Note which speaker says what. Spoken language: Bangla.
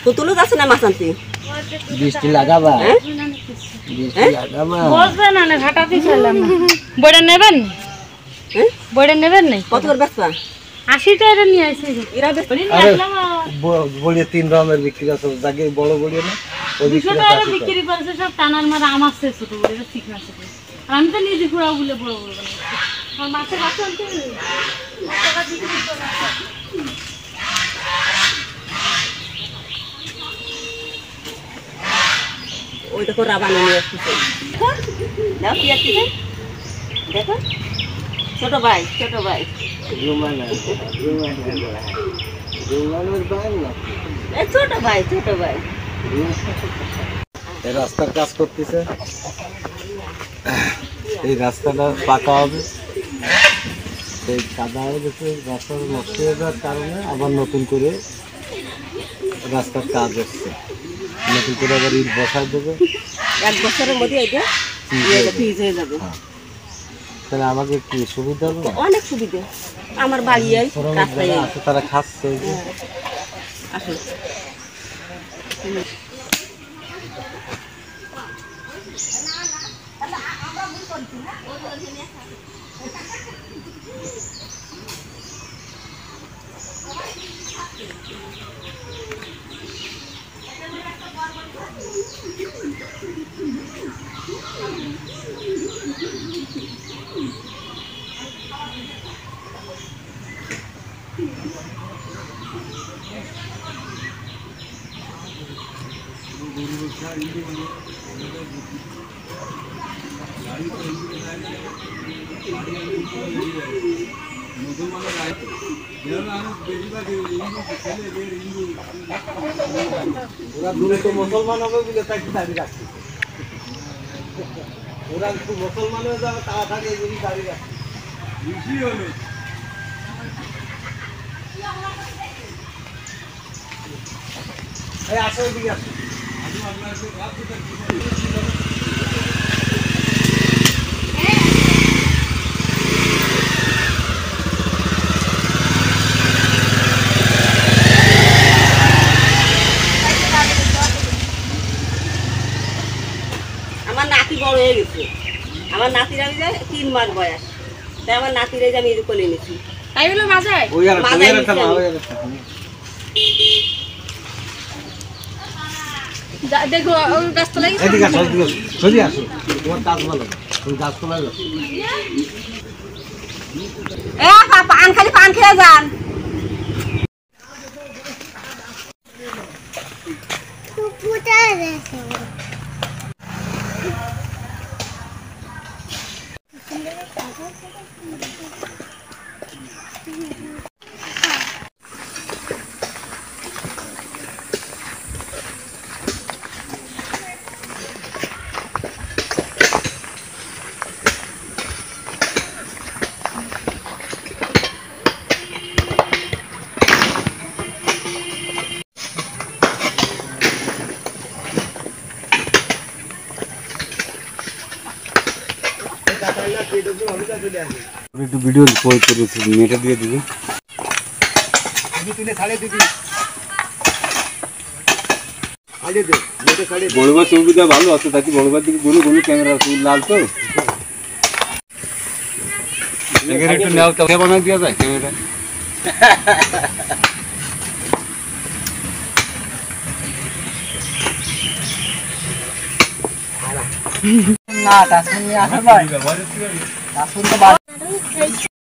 Speaker 1: পুতুলও আছে না মাছ আনতে
Speaker 2: বৃষ্টি লাগাবা বৃষ্টি লাগাবা
Speaker 3: বসবে না না ঘাটাতে ছিলাম না বড় নেবেন বড় নেবেন না
Speaker 1: কত করে বেচবা
Speaker 3: 80 টাকা নিয়ে আইছে এরা
Speaker 2: বড়িয়ে 3 রকমের বিক্রি আছে জাগে বড় বড়িয়ে না ওই
Speaker 3: 200 টাকা বিক্রি করছে সব টানার মারা আমার সে ছোট বড় ঠিক না ছোট আর আমি তো নিজে পুরো বলে বড় বড় বানাই আর মাছের বাচ্চা আনতে টাকা বিক্রি করে
Speaker 1: ওই দেখো রাবানি নিয়ে আসছে দাও কি আছে দেখো ছোট ভাই
Speaker 2: রুমানের বাইন না
Speaker 1: এ ছোট ভাই
Speaker 2: এই রাস্তার কাজ করতেছে এই রাস্তাটা পাকা হবে এই কাদা হয়ে গেছে রাস্তা নষ্ট হয়ে যাওয়ার কারণে আবার নতুন করে রাস্তার কাজ হচ্ছে নতুন করে আবার ইট বসায় দেবে
Speaker 1: 1 বছরের মধ্যে এটা ফ্রিজ হয়ে যাবে
Speaker 2: তাহলে আমাকে কি সুবিধা হবে
Speaker 1: অনেক সুবিধা আমার বাড়ি রাস্তায়
Speaker 2: আছে তারা খাচ্ছে
Speaker 1: আসলে
Speaker 2: ওরা দ্রুত মুসলমান হবে বলে তাই দাঁড়িয়ে রাখছে ওরা একটু মুসলমান হয়ে যাবে তাড়াতাড়ি এগুলি দাঁড়িয়ে রাখছে বেশি হলো এই আসো এদিকে আসো
Speaker 1: আমার নাতি বড় হয়ে গেছে আমার নাতির আমি 3 মাস বয়স তাই আমার নাতির এই যে আমি কোলে নিয়েছি
Speaker 3: তাই হলো মাঝে
Speaker 2: ওই আর একটা মা হয়ে গেছে
Speaker 3: দেখো ওই গাছতলায়
Speaker 2: এদিকে আসো সোজা আসো তোমার কাজ ভালো তুমি গাছতলায় যাও
Speaker 1: এ পান খালি পান খেয়ে যান
Speaker 2: একটু ভিডিও কল করে নেটে দিয়ে দিবি বড়বার ছবিটা ভালো আছে তাকে বড়বার দিকে বলো কোনো ক্যামেরা লাল তো একটু নেওয়া বানাই দেওয়া যায় ক্যামেরা
Speaker 1: না তা শুনি আসল ভাই